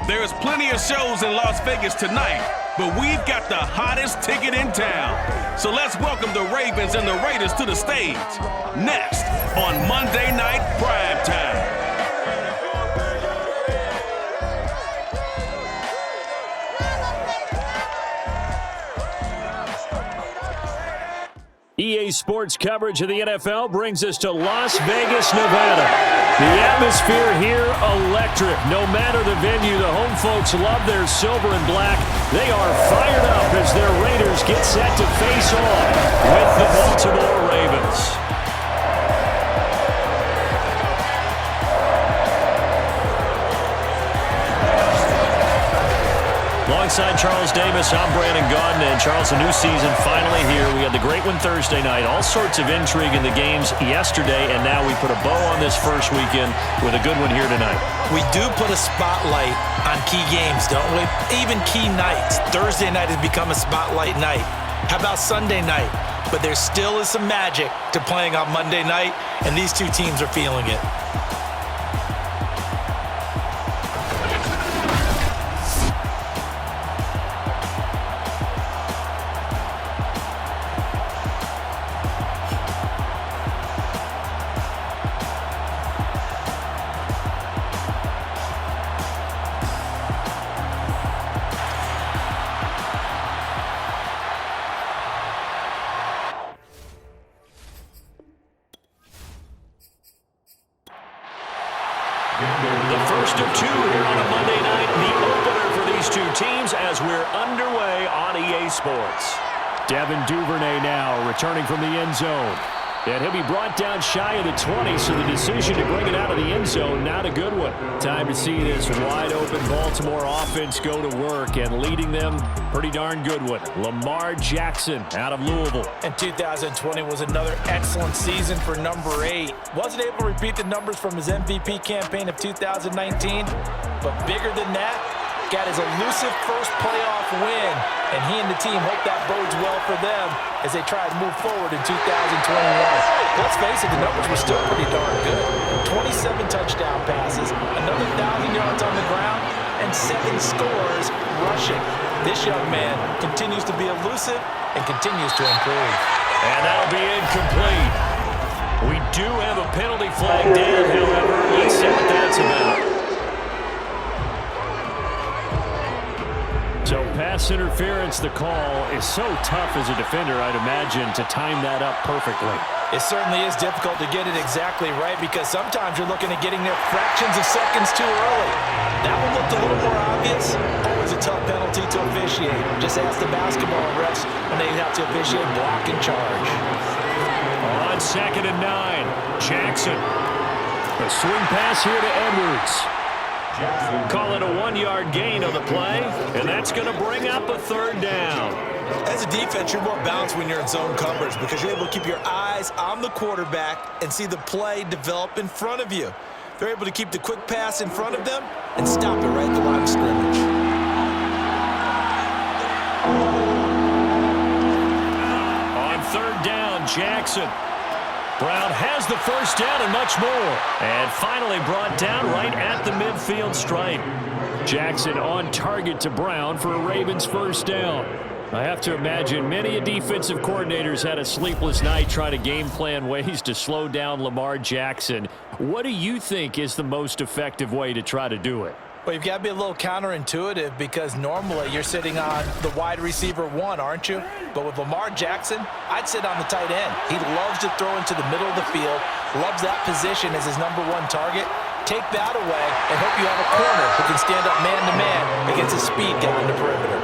There's plenty of shows in Las Vegas tonight, but we've got the hottest ticket in town. So let's welcome the Ravens and the Raiders to the stage. Next on Monday Night Primetime. EA Sports coverage of the NFL brings us to Las Vegas, Nevada. The atmosphere here, electric. No matter the venue, the home folks love their silver and black. They are fired up as their Raiders get set to face off with the Baltimore Ravens. Alongside Charles Davis, I'm Brandon Gaudin. And Charles, a new season finally here. We had the great one Thursday night. All sorts of intrigue in the games yesterday, and now we put a bow on this first weekend with a good one here tonight. We do put a spotlight on key games, don't we? Even key nights. Thursday night has become a spotlight night. How about Sunday night? But there still is some magic to playing on Monday night, and these two teams are feeling it. The first of two here on a Monday night, the opener for these two teams as we're underway on EA Sports. Devin Duvernay now returning from the end zone. And he'll be brought down shy of the 20, so the decision to bring it out of the end zone, not a good one. Time to see this wide-open Baltimore offense go to work, and leading them, pretty darn good one. Lamar Jackson out of Louisville. And 2020 was another excellent season for number 8. Wasn't able to repeat the numbers from his MVP campaign of 2019, but bigger than that, got his elusive first playoff win, and he and the team hope that bodes well for them as they try to move forward in 2021. Let's face it, the numbers were still pretty darn good. 27 touchdown passes, another 1,000 yards on the ground, and 7 scores rushing. This young man continues to be elusive and continues to improve. And that'll be incomplete. We do have a penalty flag down, however. Let's see what that's about. So pass interference, the call is so tough as a defender, I'd imagine, to time that up perfectly. It certainly is difficult to get it exactly right because sometimes you're looking at getting there fractions of seconds too early. That one looked a little more obvious. Always a tough penalty to officiate. Just ask the basketball refs when they have to officiate block and charge. On 2nd and 9, Jackson. A swing pass here to Edwards. Call it a 1-yard gain on the play, and that's going to bring up a 3rd down. As a defense, you're more balanced when you're in zone coverage because you're able to keep your eyes on the quarterback and see the play develop in front of you. They're able to keep the quick pass in front of them and stop it right at the line of scrimmage. On 3rd down, Jackson. Brown has the first down and much more. And finally brought down right at the midfield stripe. Jackson on target to Brown for a Ravens first down. I have to imagine many defensive coordinators had a sleepless night trying to game plan ways to slow down Lamar Jackson. What do you think is the most effective way to try to do it? Well, you've got to be a little counterintuitive because normally you're sitting on the wide receiver 1, aren't you? But with Lamar Jackson, I'd sit on the tight end. He loves to throw into the middle of the field, loves that position as his number 1 target. Take that away and hope you have a corner who can stand up man-to-man against a speed guy on the perimeter.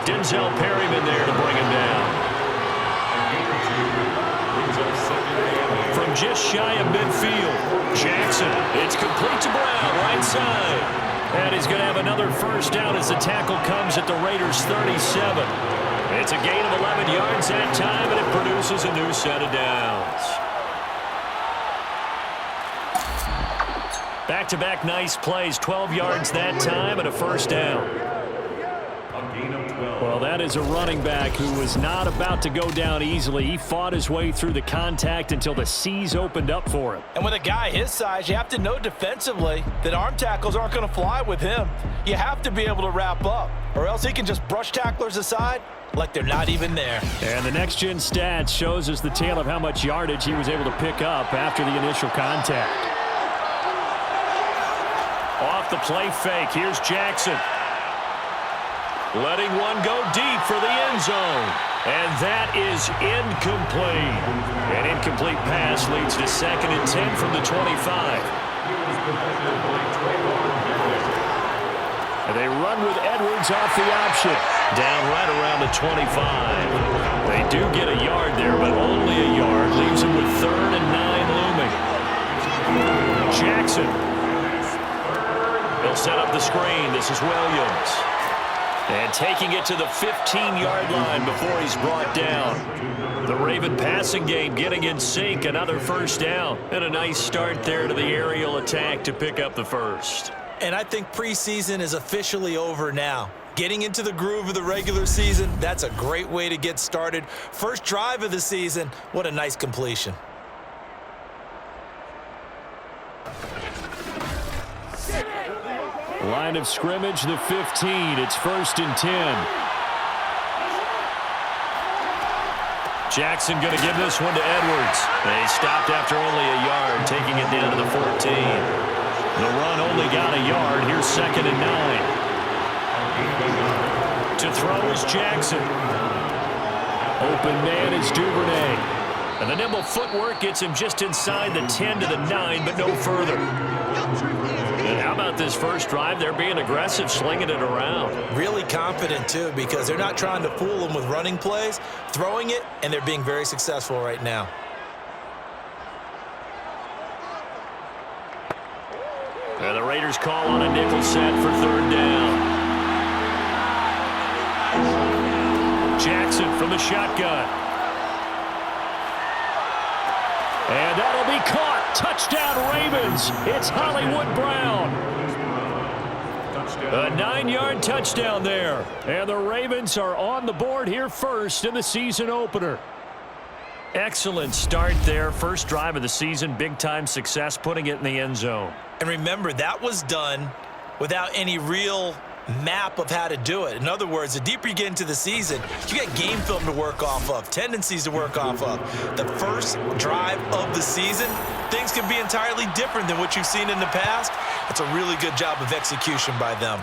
Denzel Perryman there to bring him down. From just shy of midfield, Jackson. It's complete to Brown, right side. And he's going to have another first down as the tackle comes at the Raiders' 37. It's a gain of 11 yards that time, and it produces a new set of downs. Back-to-back nice plays, 12 yards that time, and a first down. A gain of 12. Well, Well, that is a running back who was not about to go down easily. He fought his way through the contact until the seas opened up for him. And with a guy his size, you have to know defensively that arm tackles aren't going to fly with him. You have to be able to wrap up, or else he can just brush tacklers aside like they're not even there. And the next-gen stats shows us the tale of how much yardage he was able to pick up after the initial contact. Off the play fake, here's Jackson. Letting one go deep for the end zone. And that is incomplete. An incomplete pass leads to 2nd and 10 from the 25. And they run with Edwards off the option. Down right around the 25. They do get a yard there, but only a yard. Leaves them with 3rd and 9 looming. Jackson. He'll set up the screen. This is Williams. And taking it to the 15-yard line before he's brought down. The Raven passing game getting in sync. Another first down. And a nice start there to the aerial attack to pick up the first. And I think preseason is officially over now. Getting into the groove of the regular season, that's a great way to get started. First drive of the season, what a nice completion. Line of scrimmage, the 15. It's 1st and 10. Jackson going to give this one to Edwards. They stopped after only a yard, taking it down to the 14. The run only got a yard. Here's 2nd and 9. To throw is Jackson. Open man is Duvernay. And the nimble footwork gets him just inside the 10 to the 9, but no further. And how about this first drive? They're being aggressive, slinging it around. Really confident, too, because they're not trying to fool them with running plays, throwing it, and they're being very successful right now. And the Raiders call on a nickel set for 3rd down. Jackson from the shotgun. And that'll be caught. Touchdown, Ravens. It's Hollywood Brown. A 9-yard touchdown there. And the Ravens are on the board here first in the season opener. Excellent start there. First drive of the season. Big-time success, putting it in the end zone. And remember, that was done without any real map of how to do it. In other words, the deeper you get into the season, you got game film to work off of, tendencies to work off of. The first drive of the season, things can be entirely different than what you've seen in the past. It's a really good job of execution by them.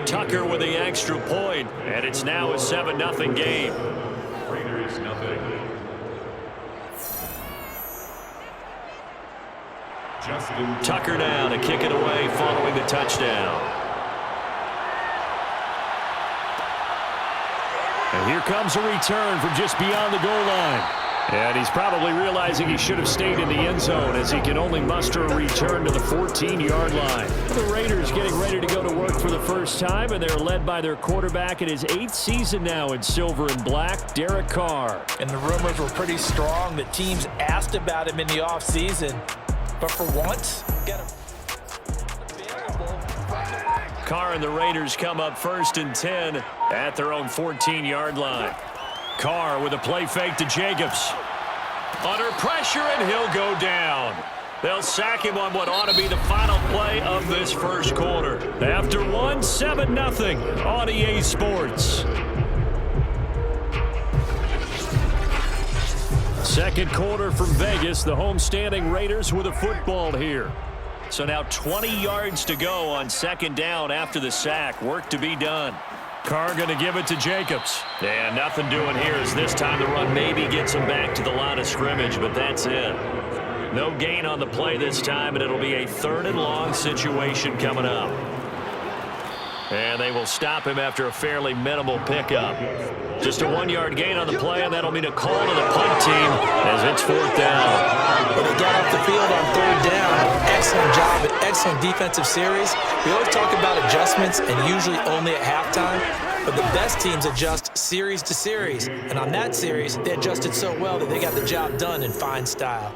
Tucker with the extra point, and it's now a 7-0 game. Raiders nothing. Tucker down to kick it away following the touchdown. And here comes a return from just beyond the goal line. And he's probably realizing he should have stayed in the end zone as he can only muster a return to the 14-yard line. The Raiders getting ready to go to work for the first time, and they're led by their quarterback in his 8th season now in silver and black, Derek Carr. And the rumors were pretty strong that teams asked about him in the offseason. But for once, get him available. Carr and the Raiders come up 1st and 10 at their own 14-yard line. Carr with a play fake to Jacobs. Under pressure, and he'll go down. They'll sack him on what ought to be the final play of this first quarter. After 7-0 on EA Sports. Second quarter from Vegas, the homestanding Raiders with a football here. So now 20 yards to go on 2nd down after the sack. Work to be done. Carr going to give it to Jacobs. And nothing doing here as this time the run maybe gets him back to the line of scrimmage, but that's it. No gain on the play this time, and it'll be a 3rd and long situation coming up. And they will stop him after a fairly minimal pickup. Just a 1-yard gain on the play, and that'll mean a call to the punt team as it's 4th down. But they got off the field on 3rd down. Excellent job, an excellent defensive series. We always talk about adjustments, and usually only at halftime. But the best teams adjust series to series. And on that series, they adjusted so well that they got the job done in fine style.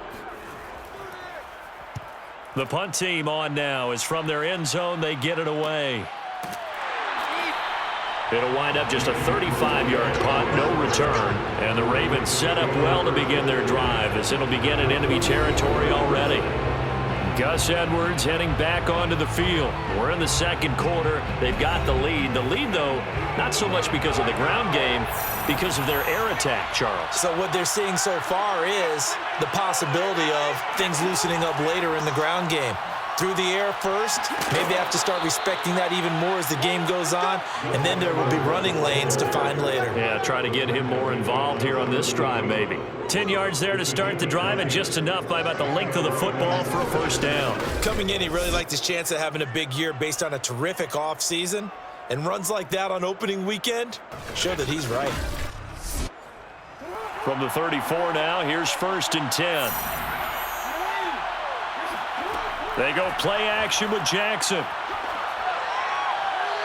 The punt team on now is from their end zone. They get it away. It'll wind up just a 35-yard punt, no return. And the Ravens set up well to begin their drive as it'll begin in enemy territory already. Gus Edwards heading back onto the field. We're in the second quarter. They've got the lead. The lead, though, not so much because of the ground game, because of their air attack, Charles. So what they're seeing so far is the possibility of things loosening up later in the ground game. Through the air first, maybe have to start respecting that even more as the game goes on, and then there will be running lanes to find later. Yeah, try to get him more involved here on this drive, maybe. 10 yards there to start the drive, and just enough by about the length of the football for a first down. Coming in, he really liked his chance of having a big year based on a terrific offseason, and runs like that on opening weekend show that he's right. From the 34 now, here's 1st and 10. They go play action with Jackson.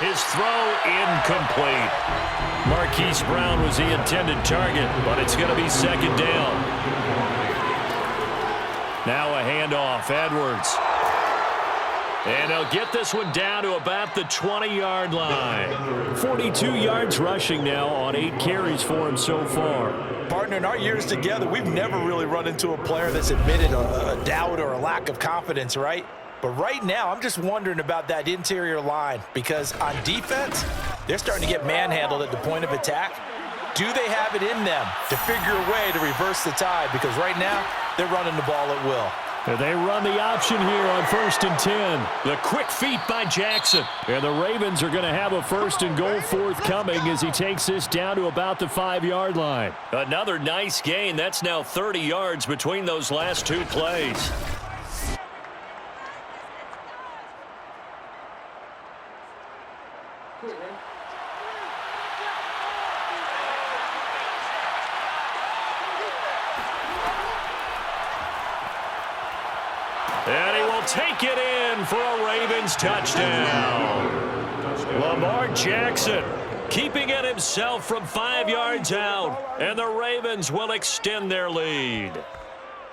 His throw incomplete. Marquise Brown was the intended target, but it's going to be 2nd down. Now a handoff, Edwards. And they'll get this one down to about the 20-yard line. 42 yards rushing now on 8 carries for him so far. Partner, in our years together, we've never really run into a player that's admitted a doubt or a lack of confidence, right? But right now, I'm just wondering about that interior line because on defense, they're starting to get manhandled at the point of attack. Do they have it in them to figure a way to reverse the tide? Because right now, they're running the ball at will. They run the option here on 1st and 10. The quick feet by Jackson. And the Ravens are going to have a 1st and goal forthcoming as he takes this down to about the 5-yard line. Another nice gain. That's now 30 yards between those last 2 plays. And he will take it in for a Ravens touchdown. Lamar Jackson keeping it himself from 5 yards out. And the Ravens will extend their lead.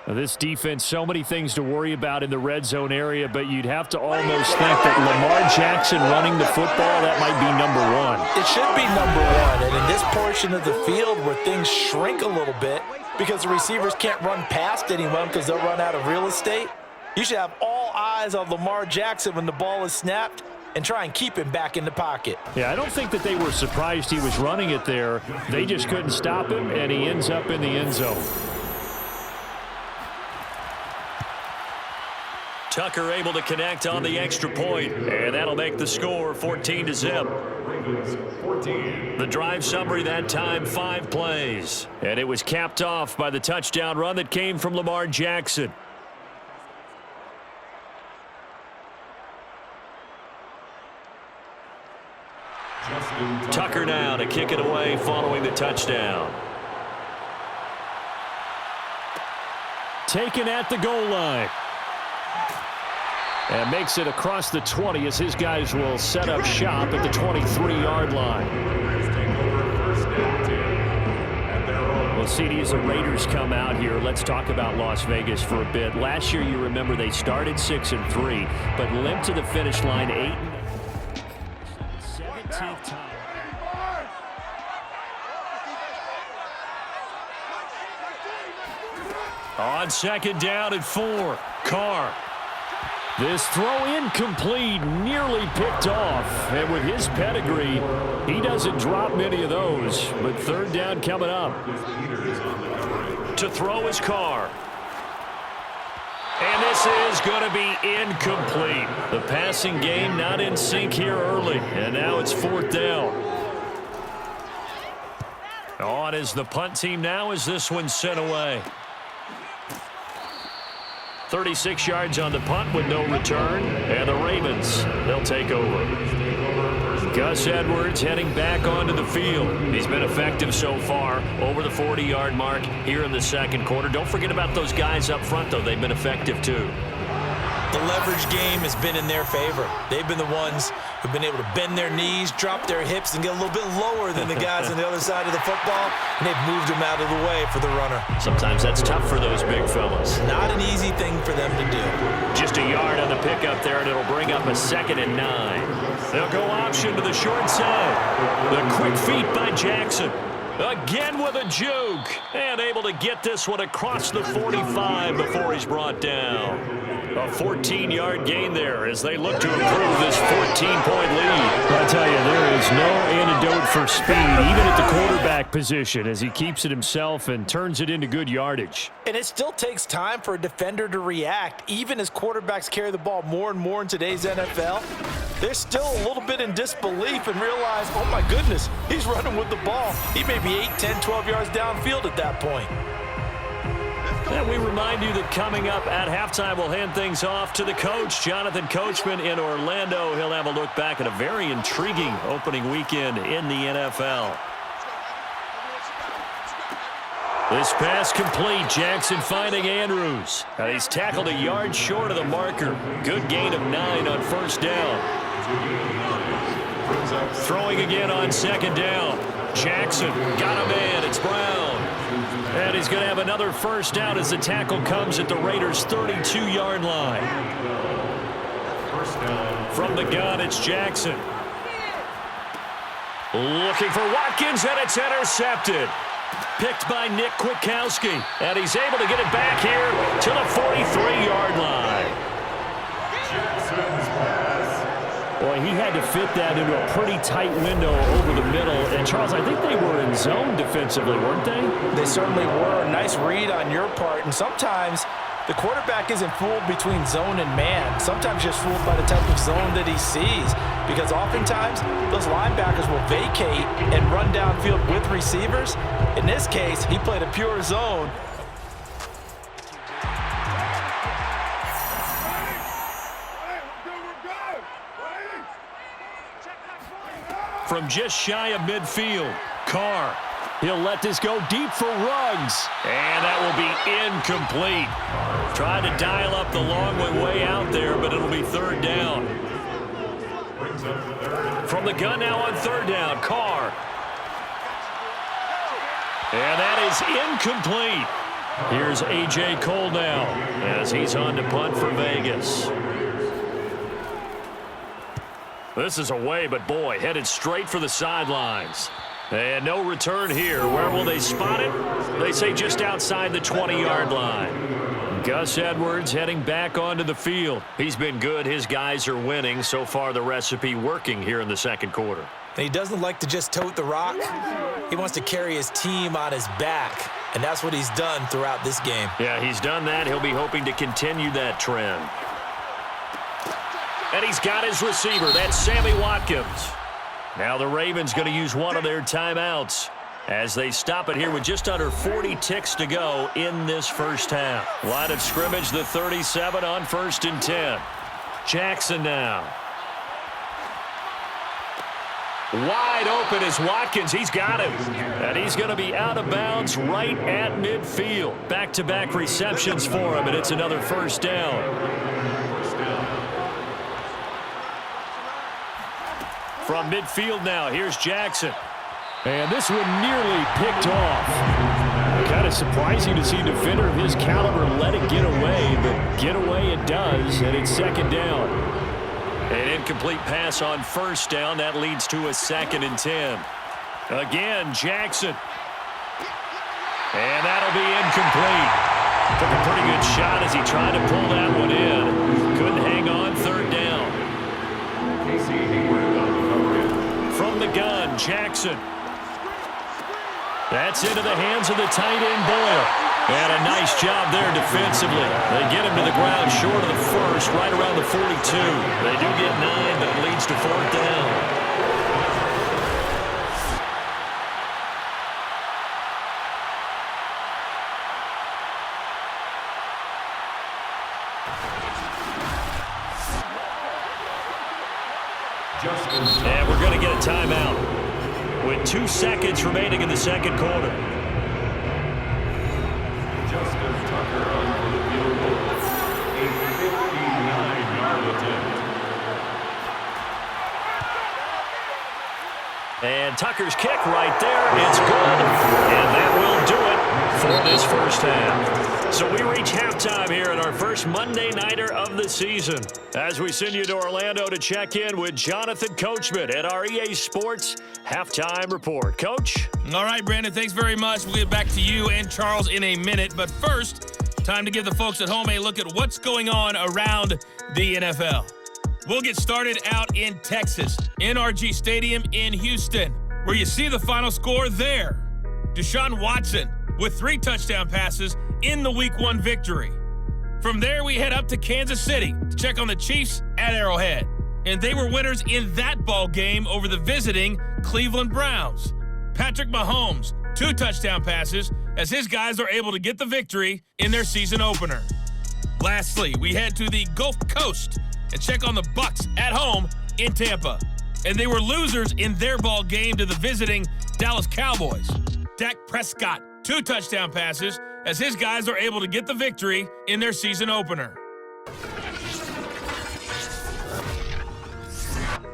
This defense, so many things to worry about in the red zone area, but you'd have to almost think that Lamar Jackson running the football, that might be number 1. It should be number 1, and in this portion of the field where things shrink a little bit because the receivers can't run past anyone because they'll run out of real estate, you should have all eyes on Lamar Jackson when the ball is snapped and try and keep him back in the pocket. Yeah, I don't think that they were surprised he was running it there. They just couldn't stop him, and he ends up in the end zone. Tucker able to connect on the extra point, and that'll make the score 14-0. The drive summary that time, 5 plays. And it was capped off by the touchdown run that came from Lamar Jackson. Tucker now to kick it away following the touchdown. Taken at the goal line. And makes it across the 20 as his guys will set up shop at the 23-yard line. Well, CD, as the Raiders come out here, let's talk about Las Vegas for a bit. Last year, you remember, they started 6-3, but limped to the finish line 8. 17th time. On 2nd down and 4, Carr. This throw incomplete, nearly picked off. And with his pedigree, he doesn't drop many of those. But 3rd down coming up. To throw is Carr. And this is going to be incomplete. The passing game not in sync here early. And now it's 4th down. On is the punt team now as this one's sent away. 36 yards on the punt with no return. And the Ravens, they'll take over. Gus Edwards heading back onto the field. He's been effective so far, over the 40-yard mark here in the second quarter. Don't forget about those guys up front, though. They've been effective, too. The leverage game has been in their favor. They've been the ones who've been able to bend their knees, drop their hips, and get a little bit lower than the guys on the other side of the football, and they've moved them out of the way for the runner. Sometimes that's tough for those big fellas. Not an easy thing for them to do. Just a yard on the pickup there, and it'll bring up a 2nd and 9. They'll go option to the short side. The quick feet by Jackson. Again with a juke. And able to get this one across the 45 before he's brought down. A 14-yard gain there as they look to improve this 14-point lead. I tell you, there is no antidote for speed, even at the quarterback position, as he keeps it himself and turns it into good yardage. And it still takes time for a defender to react, even as quarterbacks carry the ball more and more in today's NFL. They're still a little bit in disbelief and realize, oh my goodness, he's running with the ball. He may be 8, 10, 12 yards downfield at that point. And we remind you that coming up at halftime, we'll hand things off to the coach, Jonathan Coachman in Orlando. He'll have a look back at a very intriguing opening weekend in the NFL. This pass complete. Jackson finding Andrews. And he's tackled a yard short of the marker. Good gain of 9 on first down. Throwing again on second down. Jackson got a man. It's Brown. And he's going to have another first down as the tackle comes at the Raiders' 32-yard line. From the gun, it's Jackson. Looking for Watkins, and it's intercepted. Picked by Nick Kwiatkowski. And he's able to get it back here to the 43-yard line. Boy, he had to fit that into a pretty tight window over the middle. And, Charles, I think they were in zone defensively, weren't they? They certainly were. A nice read on your part. And sometimes the quarterback isn't fooled between zone and man. Sometimes just fooled by the type of zone that he sees. Because oftentimes, those linebackers will vacate and run downfield with receivers. In this case, he played a pure zone. From just shy of midfield, Carr. He'll let this go deep for Ruggs. And that will be incomplete. Tried to dial up the long way out there, but it'll be third down. From the gun now on third down, Carr. And that is incomplete. Here's A.J. Cole now as he's on to punt for Vegas. This is away, but boy, headed straight for the sidelines. And no return here. Where will they spot it? They say just outside the 20-yard line. Gus Edwards heading back onto the field. He's been good. His guys are winning. So far, the recipe working here in the second quarter. And he doesn't like to just tote the rock. He wants to carry his team on his back. And that's what he's done throughout this game. Yeah, he's done that. He'll be hoping to continue that trend. And he's got his receiver. That's Sammy Watkins. Now the Ravens going to use one of their timeouts as they stop it here with just under 40 ticks to go in this first half. Line of scrimmage, the 37 on 1st and 10. Jackson now. Wide open is Watkins. He's got him. And he's going to be out of bounds right at midfield. Back-to-back receptions for him, and it's another first down. From midfield now, here's Jackson. And this one nearly picked off. Kind of surprising to see a defender of his caliber let it get away, but get away it does, and it's second down. An incomplete pass on first down. That leads to a 2nd and 10. Again, Jackson. And that'll be incomplete. Took a pretty good shot as he tried to pull that one in. Couldn't hang on, third down. From the gun, Jackson. That's into the hands of the tight end, Boyle. And a nice job there defensively. They get him to the ground short of the first, right around the 42. They do get 9, but it leads to fourth down. And we're going to get a timeout with 2 seconds remaining in the second quarter. And Tucker's kick right there. It's good. And that will do it for this first half. So we reach halftime here in our first Monday Nighter of the season. As we send you to Orlando to check in with Jonathan Coachman at our EA Sports Halftime Report. Coach? All right, Brandon, thanks very much. We'll get back to you and Charles in a minute. But first, time to give the folks at home a look at what's going on around the NFL. We'll get started out in Texas, NRG Stadium in Houston, where you see the final score there. Deshaun Watson with 3 touchdown passes in the Week 1 victory. From there, we head up to Kansas City to check on the Chiefs at Arrowhead. And they were winners in that ball game over the visiting Cleveland Browns. Patrick Mahomes, 2 touchdown passes as his guys are able to get the victory in their season opener. Lastly, we head to the Gulf Coast and check on the Bucs at home in Tampa. And they were losers in their ball game to the visiting Dallas Cowboys. Dak Prescott, 2 touchdown passes as his guys are able to get the victory in their season opener.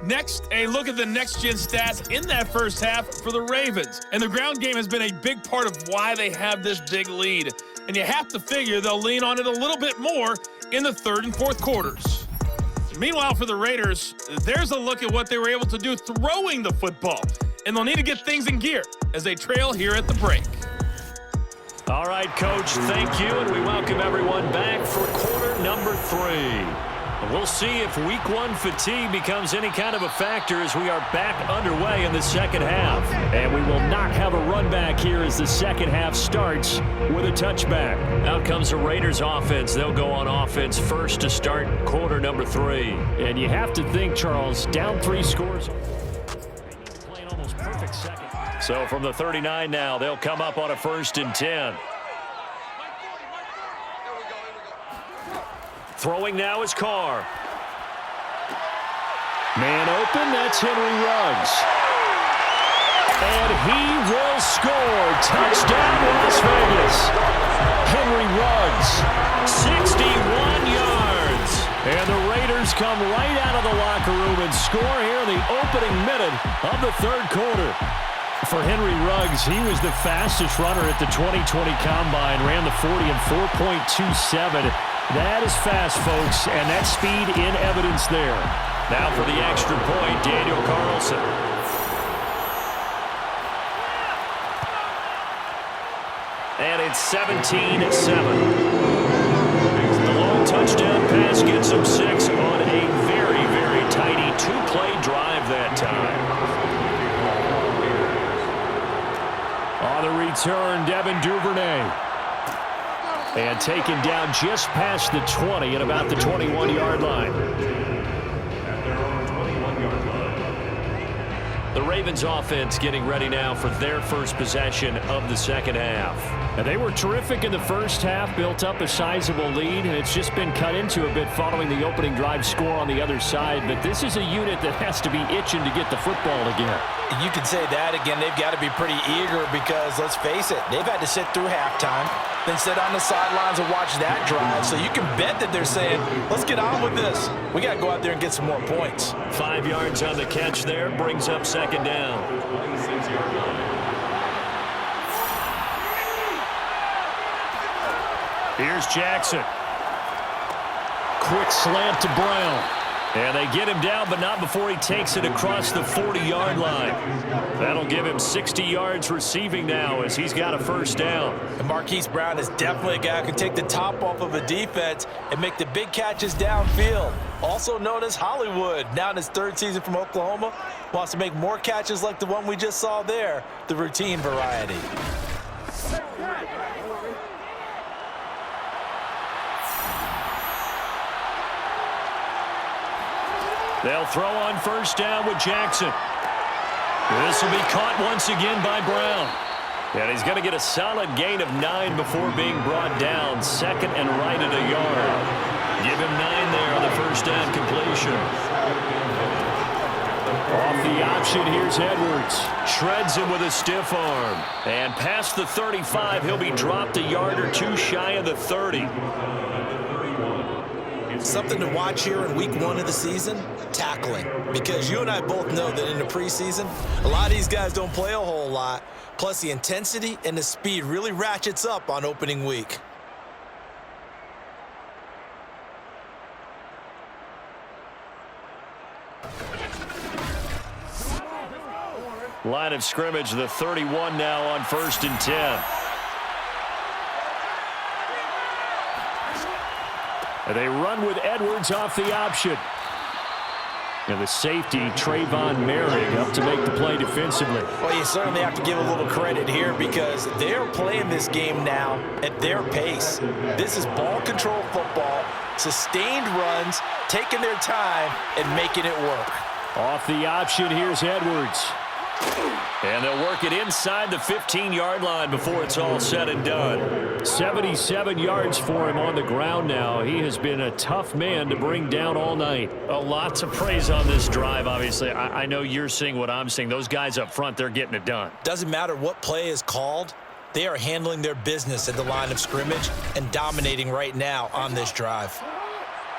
Next, a look at the next-gen stats in that first half for the Ravens. And the ground game has been a big part of why they have this big lead. And you have to figure they'll lean on it a little bit more in the third and fourth quarters. Meanwhile, for the Raiders, there's a look at what they were able to do throwing the football. And they'll need to get things in gear as they trail here at the break. All right, Coach, thank you, and we welcome everyone back for quarter number 3. We'll see if Week 1 fatigue becomes any kind of a factor as we are back underway in the second half. And we will not have a run back here as the second half starts with a touchback. Out comes the Raiders offense. They'll go on offense first to start quarter number 3. And you have to think, Charles, down 3 scores. Playing almost perfect second. So from the 39 now, they'll come up on a 1st and 10. Throwing now is Carr. Man open, that's Henry Ruggs. And he will score. Touchdown, Las Vegas. Henry Ruggs, 61 yards. And the Raiders come right out of the locker room and score here in the opening minute of the third quarter. For Henry Ruggs, he was the fastest runner at the 2020 Combine, ran the 40 in 4.27. That is fast, folks, and that speed in evidence there. Now for the extra point, Daniel Carlson. And it's 17-7. The long touchdown pass gets him 6 on a very, very tiny 2-play drive that time. On the return, Devin Duvernay. And taken down just past the 20 at about the 21-yard line. The Ravens offense getting ready now for their first possession of the second half. And they were terrific in the first half, built up a sizable lead, and it's just been cut into a bit following the opening drive score on the other side. But this is a unit that has to be itching to get the football again. You can say that again. They've got to be pretty eager because, let's face it, they've had to sit through halftime, then sit on the sidelines and watch that drive. So you can bet that they're saying, let's get on with this. We got to go out there and get some more points. 5 yards on the catch there, brings up second down. Here's Jackson. Quick slant to Brown. And they get him down, but not before he takes it across the 40-yard line. That'll give him 60 yards receiving now as he's got a first down. And Marquise Brown is definitely a guy who can take the top off of a defense and make the big catches downfield. Also known as Hollywood, now in his 3rd season from Oklahoma, wants to make more catches like the one we just saw there, the routine variety. They'll throw on first down with Jackson. This will be caught once again by Brown. And he's going to get a solid gain of 9 before being brought down. 2nd and right at a yard. Give him 9 there on the first down completion. Off the option, here's Edwards. Shreds him with a stiff arm. And past the 35, he'll be dropped a yard or 2 shy of the 30. Something to watch here in week 1 of the season, tackling. Because you and I both know that in the preseason, a lot of these guys don't play a whole lot. Plus, the intensity and the speed really ratchets up on opening week. Line of scrimmage, the 31 now on 1st and 10. And they run with Edwards off the option. And the safety, Trayvon Merrick, up to make the play defensively. Well, you certainly have to give a little credit here because they're playing this game now at their pace. This is ball control football, sustained runs, taking their time and making it work. Off the option, here's Edwards. And they'll work it inside the 15-yard line before it's all said and done. 77 yards for him on the ground now. He has been a tough man to bring down all night. A lot to praise on this drive, obviously. I know you're seeing what I'm seeing. Those guys up front, they're getting it done. Doesn't matter what play is called. They are handling their business at the line of scrimmage and dominating right now on this drive.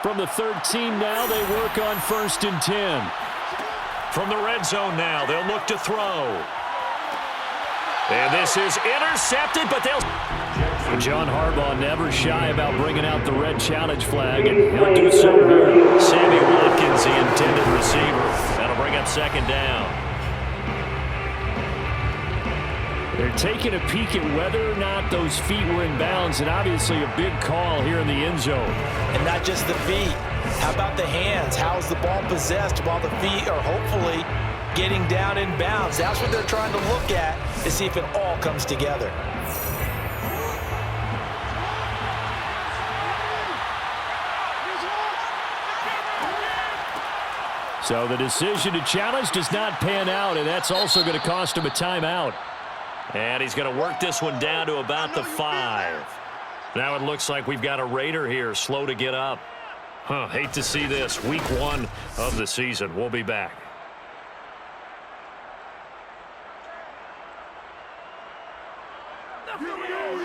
From the 13 now, they work on 1st and 10. From the red zone now, they'll look to throw. And this is intercepted, but they'll... John Harbaugh never shy about bringing out the red challenge flag, and he'll do so here. Sammy Watkins, the intended receiver. That'll bring up 2nd down. They're taking a peek at whether or not those feet were in bounds, and obviously a big call here in the end zone. And not just the feet. How about the hands? How's the ball possessed while the feet are hopefully getting down in bounds? That's what they're trying to look at to see if it all comes together. So the decision to challenge does not pan out, and that's also going to cost him a timeout. And he's going to work this one down to about the 5. Now it looks like we've got a Raider here, slow to get up. Hate to see this. Week 1 of the season. We'll be back.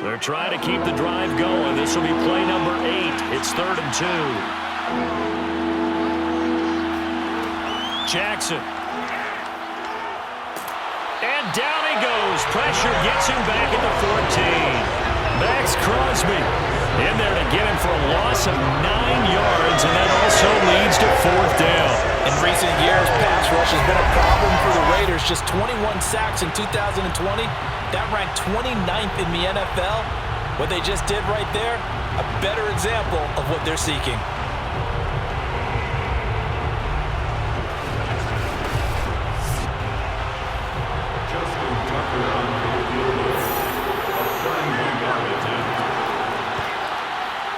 They're trying to keep the drive going. This will be play number 8. It's 3rd and 2. Jackson. And down he goes. Pressure gets him back at the 14. Max Crosby in there to get him for a loss of 9 yards, and that also leads to 4th down. In recent years, pass rush has been a problem for the Raiders. Just 21 sacks in 2020. That ranked 29th in the NFL. What they just did right there, a better example of what they're seeking.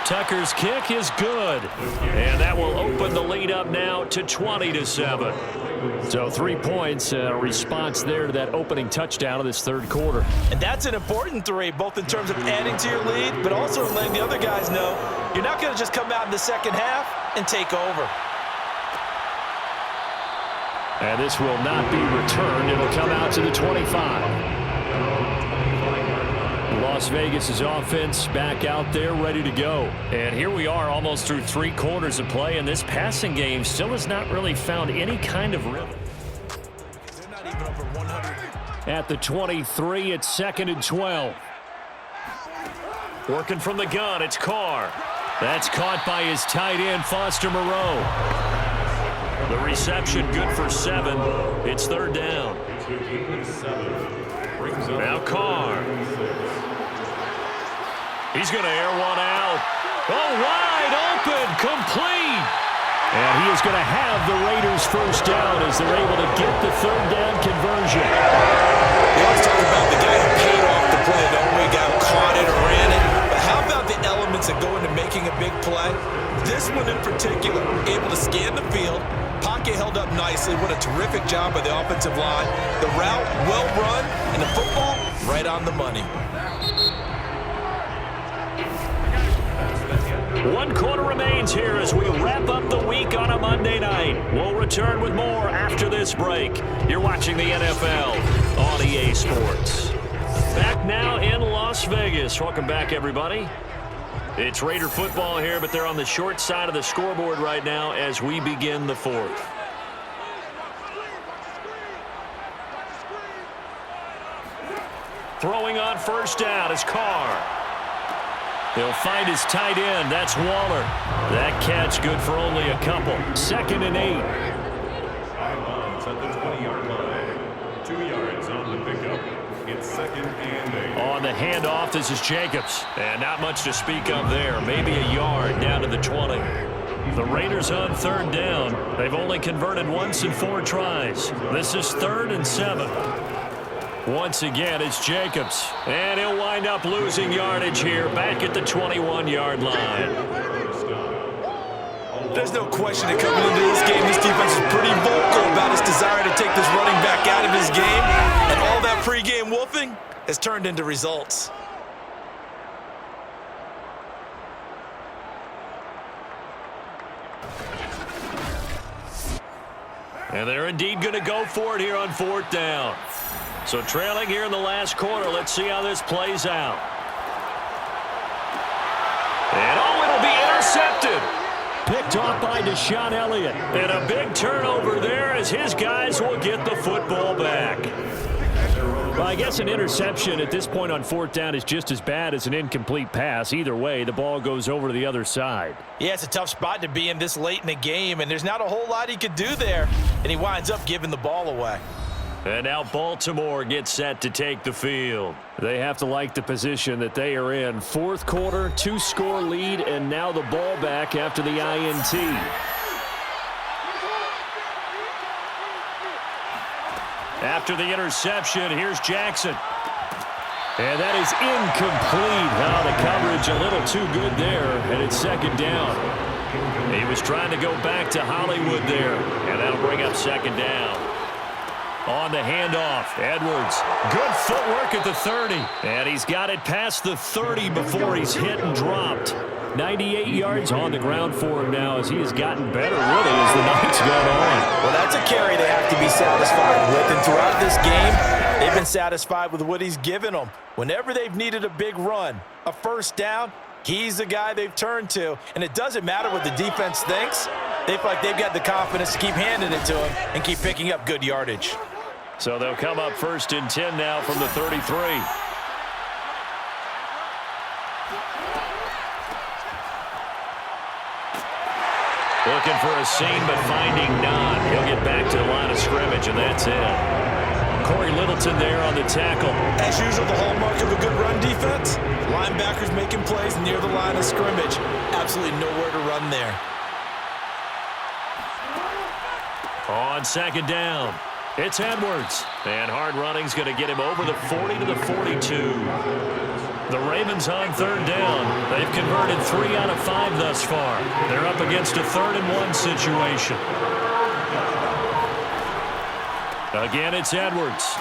Tucker's kick is good, and that will open the lead up now to 20-7. So 3 points, a response there to that opening touchdown of this 3rd quarter. And that's an important 3, both in terms of adding to your lead, but also letting the other guys know you're not going to just come out in the second half and take over. And this will not be returned. It'll come out to the 25. Las Vegas' offense back out there ready to go. And here we are almost through 3 quarters of play, and this passing game still has not really found any kind of rhythm. They're not even over 100. At the 23, it's 2nd and 12. Working from the gun, it's Carr. That's caught by his tight end, Foster Moreau. The reception good for 7. It's 3rd down. Now Carr. He's going to air one out. Oh, wide open, complete. And he is going to have the Raiders' 1st down as they're able to get the 3rd down conversion. We always talk about the guy who paid off the play, the only guy who caught it or ran it. But how about the elements that go into making a big play? This one in particular, able to scan the field. Pocket held up nicely. What a terrific job by the offensive line. The route, well run, and the football, right on the money. 1 quarter remains here as we wrap up the week on a Monday night. We'll return with more after this break. You're watching the NFL on EA Sports. Back now in Las Vegas. Welcome back, everybody. It's Raider football here, but they're on the short side of the scoreboard right now as we begin the fourth. Throwing on first down is Carr. He'll find his tight end. That's Waller. That catch good for only a couple. 2nd and 8. It's at the 20-yard line. 2 yards on the pickup. It's 2nd and 8. On the handoff, this is Jacobs. And not much to speak of there. Maybe a yard down to the 20. The Raiders on 3rd down. They've only converted once in 4 tries. This is 3rd and 7. Once again, it's Jacobs. And he'll wind up losing yardage here back at the 21-yard line. There's no question that coming into this game, this defense is pretty vocal about its desire to take this running back out of his game. And all that pregame wolfing has turned into results. And they're indeed going to go for it here on 4th down. So trailing here in the last quarter, let's see how this plays out. And it'll be intercepted. Picked off by Deshaun Elliott. And a big turnover there as his guys will get the football back. Well, I guess an interception at this point on 4th down is just as bad as an incomplete pass. Either way, the ball goes over to the other side. Yeah, it's a tough spot to be in this late in the game, and there's not a whole lot he could do there. And he winds up giving the ball away. And now Baltimore gets set to take the field. They have to like the position that they are in. 4th quarter, 2-score lead, and now the ball back after the INT. After the interception, here's Jackson. And that is incomplete. Now the coverage a little too good there, and it's 2nd down. He was trying to go back to Hollywood there, and that'll bring up 2nd down. On the handoff, Edwards. Good footwork at the 30. And he's got it past the 30 before he's hit and dropped. 98 yards on the ground for him now as he has gotten better, really, as the night's gone on. Well, that's a carry they have to be satisfied with. And throughout this game, they've been satisfied with what he's given them. Whenever they've needed a big run, a first down, he's the guy they've turned to. And it doesn't matter what the defense thinks. They feel like they've got the confidence to keep handing it to him and keep picking up good yardage. So they'll come up 1st and 10 now from the 33. Looking for a seam, but finding none. He'll get back to the line of scrimmage, and that's it. Corey Littleton there on the tackle. As usual, the hallmark of a good run defense, linebackers making plays near the line of scrimmage. Absolutely nowhere to run there. On 2nd down, it's Edwards. And hard running's going to get him over the 40 to the 42. The Ravens on 3rd down. They've converted 3 out of 5 thus far. They're up against a 3rd and 1 situation. Again, it's Edwards.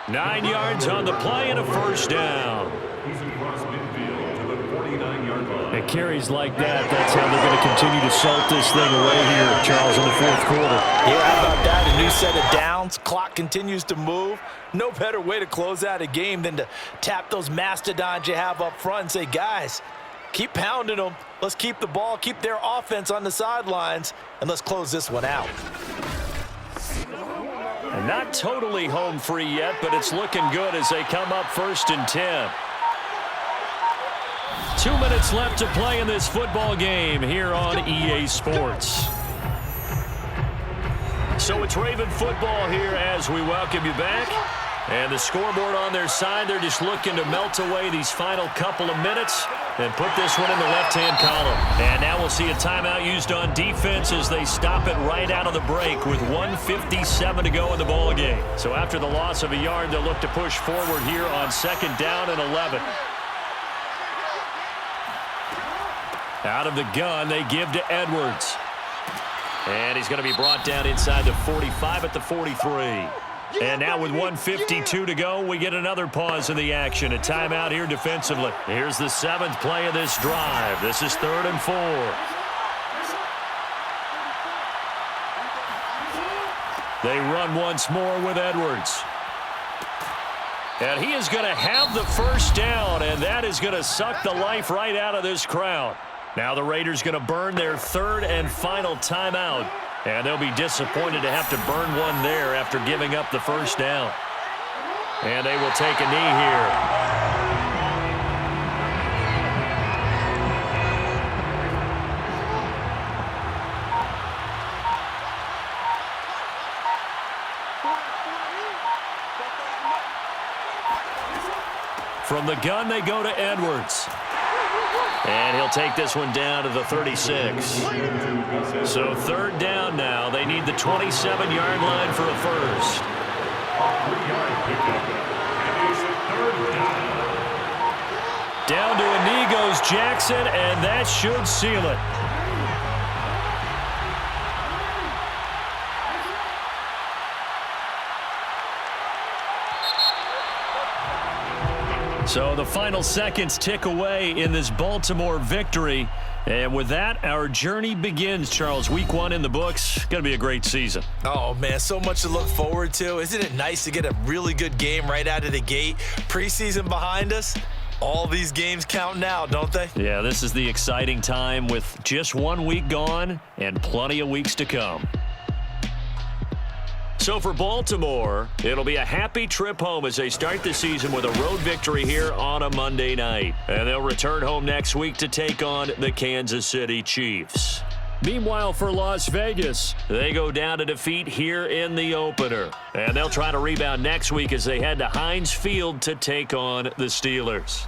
9 yards on the play and a first down. He's across midfield to the 49-yard line. It carries like that. That's how they're going to continue to salt this thing away here, Charles, in the 4th quarter. Yeah, how about that? A new set of downs. Clock continues to move. No better way to close out a game than to tap those mastodons you have up front and say, guys, keep pounding them. Let's keep the ball, keep their offense on the sidelines, and let's close this one out. And not totally home free yet, but it's looking good as they come up 1st and 10. 2 minutes left to play in this football game here on EA Sports. So it's Raven football here as we welcome you back. And the scoreboard on their side, they're just looking to melt away these final couple of minutes and put this one in the left-hand column. And now we'll see a timeout used on defense as they stop it right out of the break with 1:57 to go in the ball game. So after the loss of a yard, they'll look to push forward here on 2nd down and 11. Out of the gun, they give to Edwards. And he's going to be brought down inside the 45 at the 43. And now with 1:52 to go, we get another pause in the action. A timeout here defensively. Here's the 7th play of this drive. This is 3rd and 4. They run once more with Edwards. And he is going to have the first down, and that is going to suck the life right out of this crowd. Now the Raiders going to burn their third and final timeout, and they'll be disappointed to have to burn one there after giving up the first down. And they will take a knee here. From the gun, they go to Edwards. And he'll take this one down to the 36. So third down now. They need the 27-yard line for a first. Down to a knee goes Jackson, and that should seal it. So the final seconds tick away in this Baltimore victory. And with that, our journey begins, Charles. Week 1 in the books. Going to be a great season. Oh, man, so much to look forward to. Isn't it nice to get a really good game right out of the gate? Preseason behind us. All these games count now, don't they? Yeah, this is the exciting time with just 1 week gone and plenty of weeks to come. So for Baltimore, it'll be a happy trip home as they start the season with a road victory here on a Monday night. And they'll return home next week to take on the Kansas City Chiefs. Meanwhile, for Las Vegas, they go down to defeat here in the opener. And they'll try to rebound next week as they head to Heinz Field to take on the Steelers.